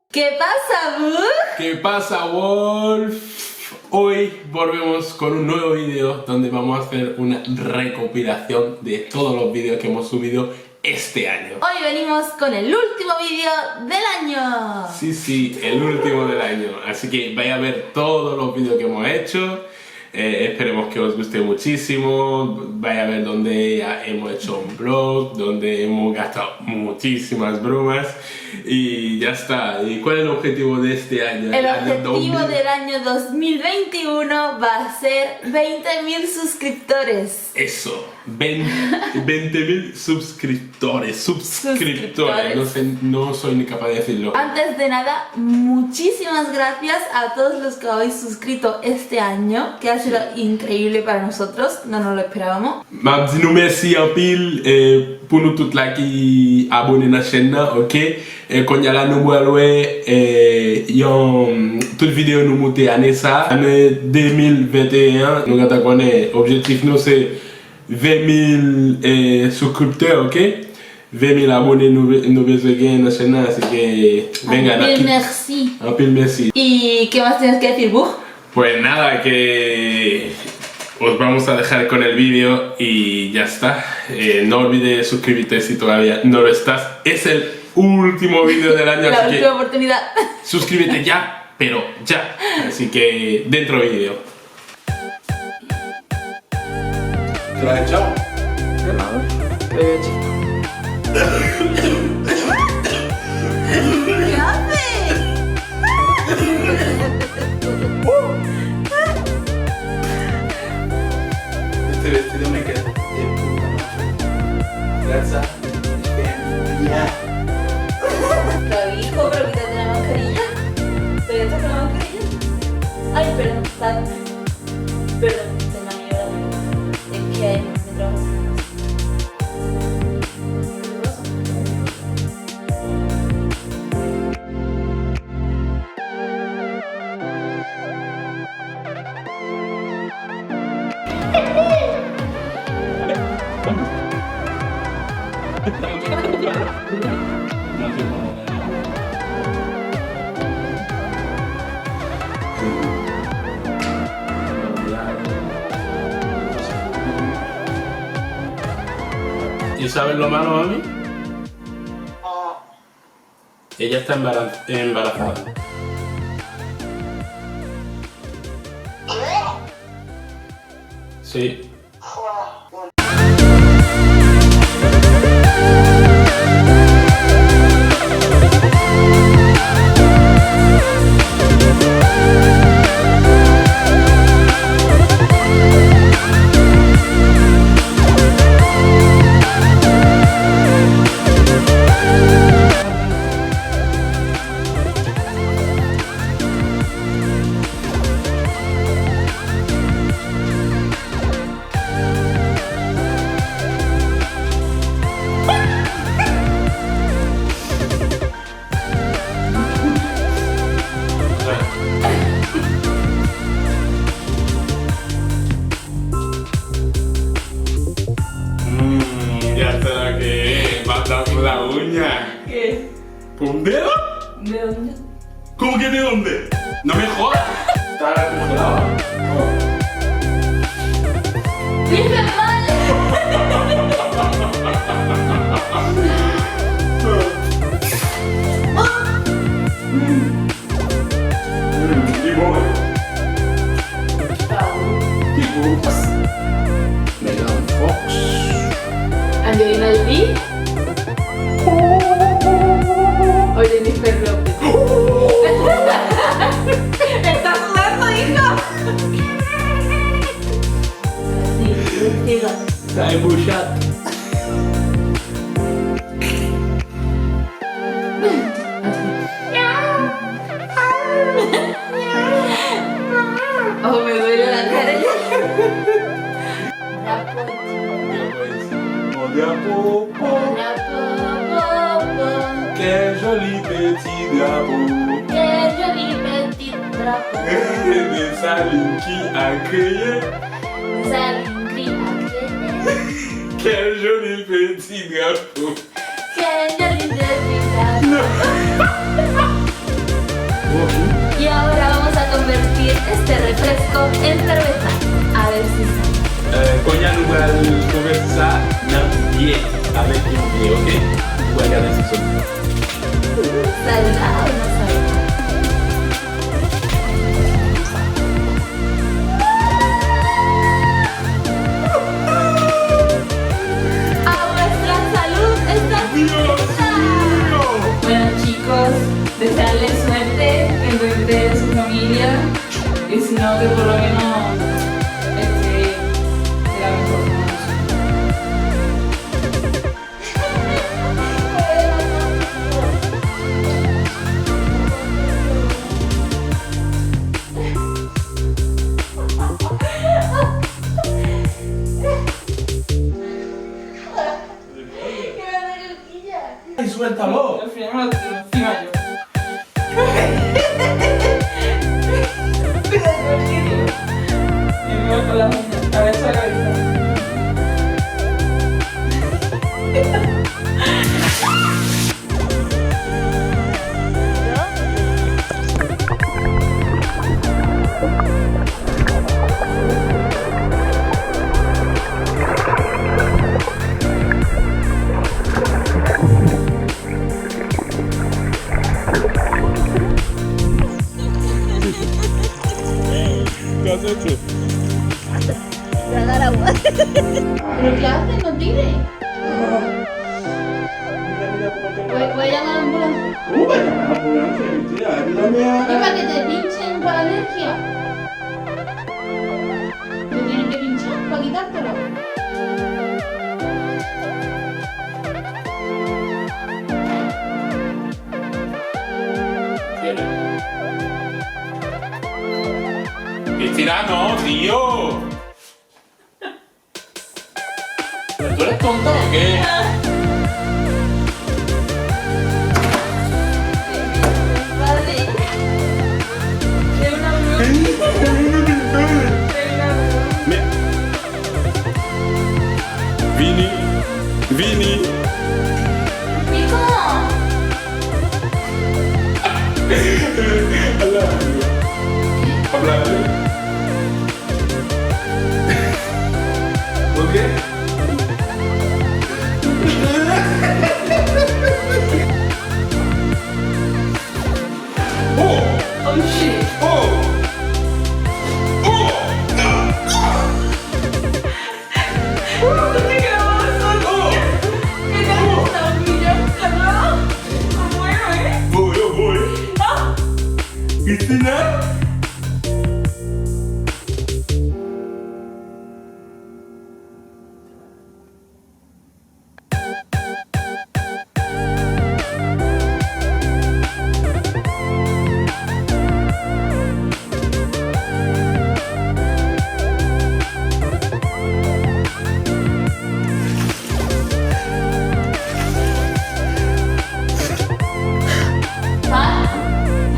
¿Qué pasa, Bug? ¿Qué pasa, Wolf? Hoy volvemos con un nuevo vídeo donde vamos a hacer una recopilación de todos los vídeos que hemos subido este año. Hoy venimos con el último vídeo del año. Sí, el último del año. Así que vais a ver todos los vídeos que hemos hecho. Esperemos que os guste muchísimo. Vais a ver donde hemos hecho un vlog, donde hemos gastado muchísimas bromas. Y ya está. ¿Y cuál es el objetivo de este año? El objetivo del año 2021 va a ser 20.000 suscriptores. Eso, 20.000 suscriptores. No soy ni capaz de decirlo. Antes de nada, muchísimas gracias a todos los que habéis suscrito este año, que ha sido increíble para nosotros, no nos lo esperábamos. Dis-nous merci en pile pour nous toutes là qui abonnez à la chaîne, ok? Quand il y a la nouvelle toute vidéo nous monter année ça, année 2021, nous avons connaît objectif nous c'est 20.000 souscripteurs, ok? 20.000 abonnés nous besoin dans la chaîne, así que venga, Merci. En pile merci. ¿Y qué más tienes que decir, Bug? Pues nada, que os vamos a dejar con el vídeo y ya está. No olvides suscribirte si todavía no lo estás. Es el último vídeo del año, La así última que oportunidad. suscríbete ya, pero ya. Así que dentro vídeo. ¿Te lo has echado? ¿Qué haces? Este vestido me queda de puta madre. Gracias. Lo dijo, pero quítate la mascarilla. ¿Te echas la mascarilla? Ay, perdón, perdón, se me ha ido la es que me trabajo. ¿Y sabes lo malo, mami? Ella está embarazada. Sí. Ya está que mata por la uña. ¿Qué? ¿Con un dedo? ¿De dónde? ¿Cómo que de dónde? ¡No me jodas! Está congelado. ¡Dice mal! Megan Fox. Angelina Jolie. O Jennifer López. ¿Estás sudando, hijo? Sí, diga. Está embuchado. Oh, me duele la cara. Quel joli petit drapeau. Quel joli petit drapeau. De Saline qui a créé. Saline qui a créé. Johnny Petinato. Y ahora vamos a convertir este refresco en cerveza. A ver si sale. Konya lugar conversar bien avec un ok? Vous regardez ce son. ¿Saldrá o no saldrá? ¡A vuestra salud! ¡Está cerveza! Bueno chicos, desearles suerte en su vida de su familia y si no que por lo menos sea mejor como ¡Ay, suéltalo! al final me lo tiro encima yo. Y me voy con la uña. A ver, esa cabeza. ¿Qué has hecho? Tragar agua. ¿Pero qué haces? No tires. Voy a llamar a la ambulancia. ¿Cómo va a llamar a la ambulancia, Cristina? Ayúdame ¿Y para que te pinchen para alergia? ¿Te tienen que pinchar para quitártelo? Cristina, no, tío. ¿Pero tú eres tonta o qué? Vale. Es una broma. Vini. ¡Pico! Háblale. ¿Por qué? ¡Oh, shit! ¿Dónde quedamos nosotros? ¿Qué tal esta hormiguilla? ¿Calmado? ¿Cómo muero, Voy. ¡Ah! Cristina.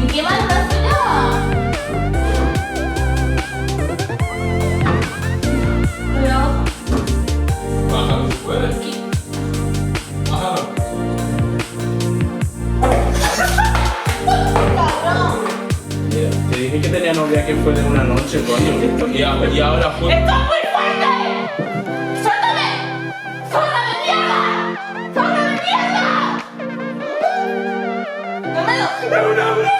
¿Y qué más estás ya? Bájalo si puedes. Bájalo. Te dije que tenía novia que fue de una noche, coño. Y ahora fue. ¡Esto es muy fuerte! ¡Suéltame! ¡Suéltame, mierda! ¡Suéltame, mierda! ¡Dámelo! ¡Es una broma!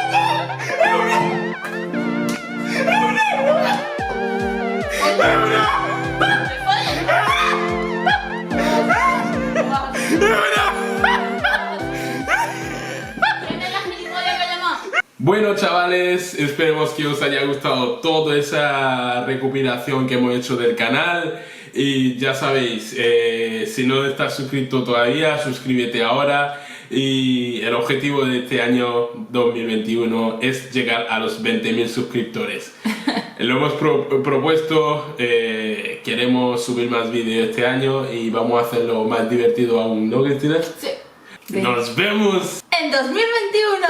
Bueno chavales, esperemos que os haya gustado toda esa recopilación que hemos hecho del canal y ya sabéis, si no estás suscrito todavía, suscríbete ahora y el objetivo de este año 2021 es llegar a los 20.000 suscriptores. Lo hemos propuesto, queremos subir más vídeos este año y vamos a hacerlo más divertido aún, ¿no, Cristina? Sí. ¡Nos vemos! ¡En 2021!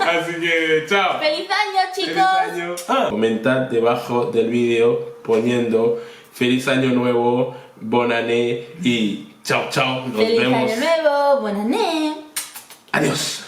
Así que, chao. ¡Feliz año, chicos! ¡Feliz año! Comentad debajo del vídeo poniendo feliz año nuevo, bon année y chao chao. Nos ¡Feliz vemos. año nuevo! ¡Buenas noches! Adiós.